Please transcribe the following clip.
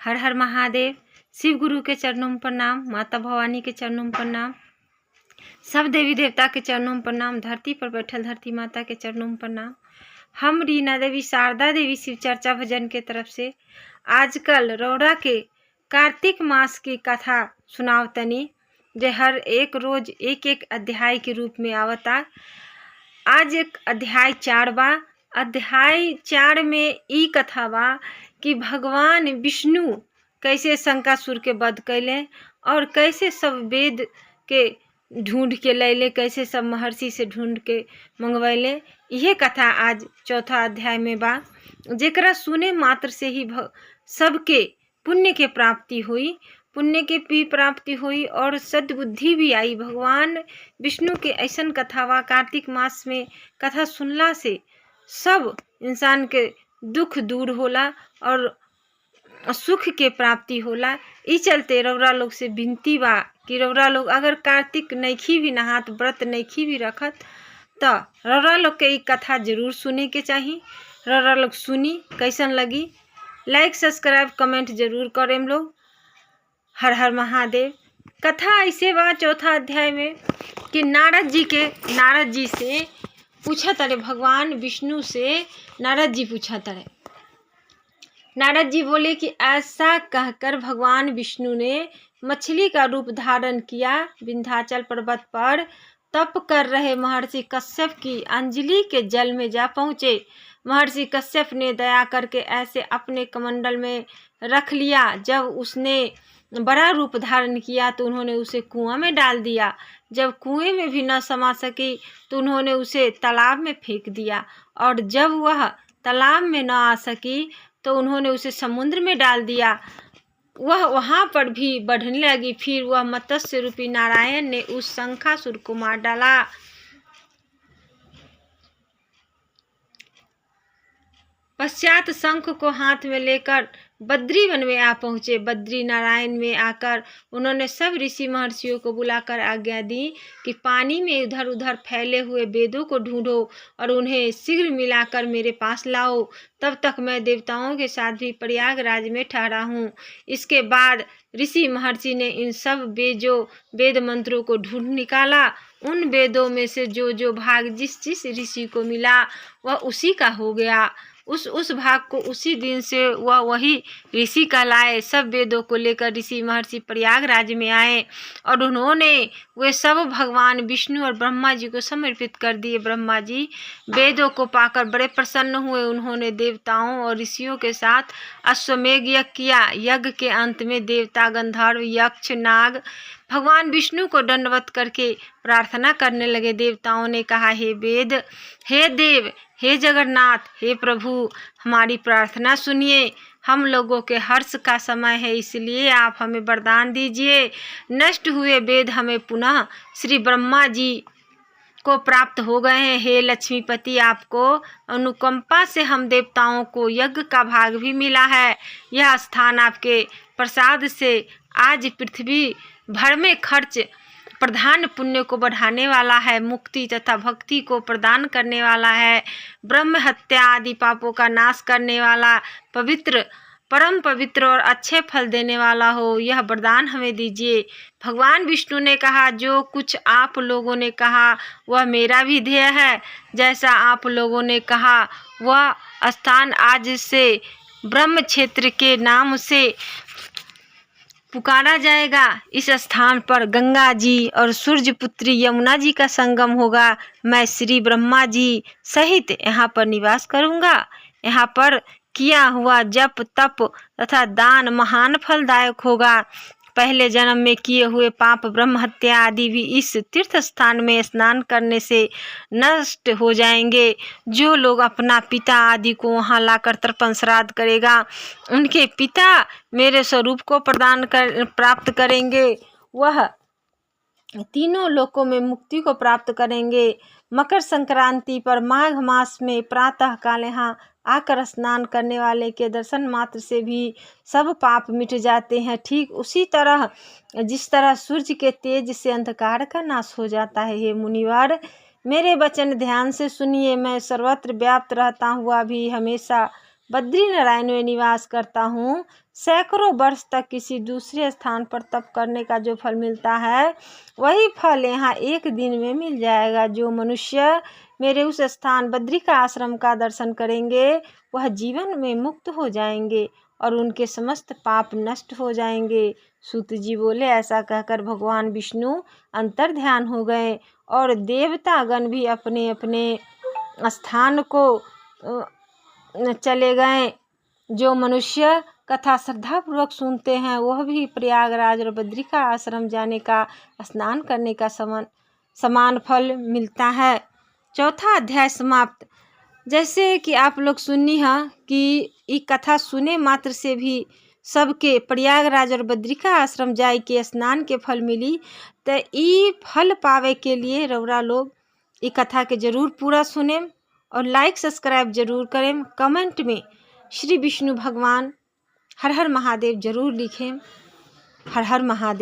हर हर महादेव। शिव गुरु के चरणों में प्रणाम, माता भवानी के चरणों में प्रणाम, सब देवी देवता के चरणों में प्रणाम, धरती पर बैठल धरती माता के चरणों में प्रणाम। हम रीना देवी शारदा देवी शिव चर्चा भजन के तरफ से आजकल रौरा के कार्तिक मास की कथा सुनाव तनी, जे हर एक रोज एक एक अध्याय के रूप में आवता। आज एक अध्याय 4 बा। अध्याय 4 में ई कथा बा कि भगवान विष्णु कैसे शंकासुर के वध कैले और कैसे सब वेद के ढूंढ के लैले, कैसे सब महर्षि से ढूंढ के मंगवैले। यह कथा आज 4था अध्याय में बा, जेकरा सुने मात्र से ही सबके पुण्य के प्राप्ति हुई, पुण्य के भी प्राप्ति हुई और सद्बुद्धि भी आई। भगवान विष्णु के ऐसन कथा बा, कार्तिक मास में कथा सुनला से सब इंसान के दुख दूर होला और सुख के प्राप्ति होला। ई चलते रौरा लोग से विनती बा कि रौरा लोग अगर कार्तिक नैखी भी नहात, व्रत नैखी भी रखत, तो रौरा लोग के ई कथा जरूर सुने के चाही। रौरा लोग सुनी, कैसन लगी लाइक सब्सक्राइब कमेंट जरूर करें लोग। हर हर महादेव। कथा ऐसे बा 4था अध्याय में कि नारद जी से पूछा तरे, भगवान विष्णु से नारद जी पूछा तरे। नारद जी बोले कि ऐसा कहकर भगवान विष्णु ने मछली का रूप धारण किया, विंध्याचल पर्वत पर तप कर रहे महर्षि कश्यप की अंजलि के जल में जा पहुँचे। महर्षि कश्यप ने दया करके ऐसे अपने कमंडल में रख लिया। जब उसने बड़ा रूप धारण किया तो उन्होंने उसे कुआं में डाल दिया। जब कुएं में भी न समा सकी तो उन्होंने उसे तालाब में फेंक दिया, और जब वह तालाब में न आ सकी तो उन्होंने उसे समुद्र में डाल दिया। वह वहाँ पर भी बढ़ने लगी। फिर वह मत्स्य रूपी नारायण ने उस शंखासुर को मार डाला। पश्चात शंख को हाथ में लेकर बद्री वन में आ पहुँचे। बद्री नारायण में आकर उन्होंने सब ऋषि महर्षियों को बुलाकर आज्ञा दी कि पानी में इधर उधर फैले हुए वेदों को ढूंढो और उन्हें शीघ्र मिलाकर मेरे पास लाओ। तब तक मैं देवताओं के साथ भी प्रयागराज में ठहरा हूँ। इसके बाद ऋषि महर्षि ने इन सब वेद मंत्रों को ढूंढ निकाला। उन वेदों में से जो भाग जिस ऋषि को मिला वह उसी का हो गया। उस भाग को उसी दिन से वह वही ऋषि कहलाए। सब वेदों को लेकर ऋषि महर्षि प्रयागराज में आए और उन्होंने वे सब भगवान विष्णु और ब्रह्मा जी को समर्पित कर दिए। ब्रह्मा जी वेदों को पाकर बड़े प्रसन्न हुए। उन्होंने देवताओं और ऋषियों के साथ अश्वमेध यज्ञ किया। यज्ञ के अंत में देवता, गंधर्व, यक्ष, नाग भगवान विष्णु को दंडवत करके प्रार्थना करने लगे। देवताओं ने कहा, हे वेद, हे देव, हे जगन्नाथ, हे प्रभु, हमारी प्रार्थना सुनिए। हम लोगों के हर्ष का समय है, इसलिए आप हमें वरदान दीजिए। नष्ट हुए वेद हमें पुनः श्री ब्रह्मा जी को प्राप्त हो गए हैं। हे लक्ष्मीपति, आपको अनुकंपा से हम देवताओं को यज्ञ का भाग भी मिला है। यह स्थान आपके प्रसाद से आज पृथ्वी भर में खर्च प्रधान पुण्य को बढ़ाने वाला है, मुक्ति तथा भक्ति को प्रदान करने वाला है, ब्रह्म हत्या आदि पापों का नाश करने वाला, पवित्र, परम पवित्र और अच्छे फल देने वाला हो। यह वरदान हमें दीजिए। भगवान विष्णु ने कहा, जो कुछ आप लोगों ने कहा वह मेरा भी ध्येय है। जैसा आप लोगों ने कहा वह स्थान आज से ब्रह्म क्षेत्र के नाम से पुकारा जाएगा। इस स्थान पर गंगा जी और सूर्य पुत्री यमुना जी का संगम होगा। मैं श्री ब्रह्मा जी सहित यहाँ पर निवास करूँगा। यहाँ पर किया हुआ जप, तप तथा दान महान फलदायक होगा। पहले जन्म में किए हुए पाप, ब्रह्म हत्या आदि भी इस तीर्थ स्थान में स्नान करने से नष्ट हो जाएंगे। जो लोग अपना पिता आदि को वहां लाकर तर्पण श्राद्ध करेगा, उनके पिता मेरे स्वरूप को प्राप्त करेंगे। वह तीनों लोकों में मुक्ति को प्राप्त करेंगे। मकर संक्रांति पर माघ मास में प्रातः काल यहाँ आकर स्नान करने वाले के दर्शन मात्र से भी सब पाप मिट जाते हैं। ठीक उसी तरह जिस तरह सूर्य के तेज से अंधकार का नाश हो जाता है। हे मुनिवर, मेरे वचन ध्यान से सुनिए। मैं सर्वत्र व्याप्त रहता हुआ भी हमेशा बद्री नारायण में निवास करता हूँ, सैकड़ों वर्ष तक किसी दूसरे स्थान पर तप करने का जो फल मिलता है वही फल यहाँ एक दिन में मिल जाएगा। जो मनुष्य मेरे उस स्थान बद्री का आश्रम का दर्शन करेंगे वह जीवन में मुक्त हो जाएंगे और उनके समस्त पाप नष्ट हो जाएंगे। सूत जी बोले। ऐसा कहकर भगवान विष्णु अंतर ध्यान हो गए और देवतागण भी अपने अपने स्थान को चले गए। जो मनुष्य कथा श्रद्धापूर्वक सुनते हैं वह भी प्रयागराज और बद्री का आश्रम जाने का, स्नान करने का समान फल मिलता है। चौथा अध्याय समाप्त। जैसे कि आप लोग सुनी है कि ये कथा सुने मात्र से भी सबके प्रयागराज और बद्री का आश्रम जाए के स्नान के फल मिली, तो ये फल पावे के लिए रौरा लोग ये कथा के जरूर पूरा सुने और लाइक सब्सक्राइब जरूर करें। कमेंट में श्री विष्णु भगवान हर हर महादेव जरूर लिखें। हर हर महादेव।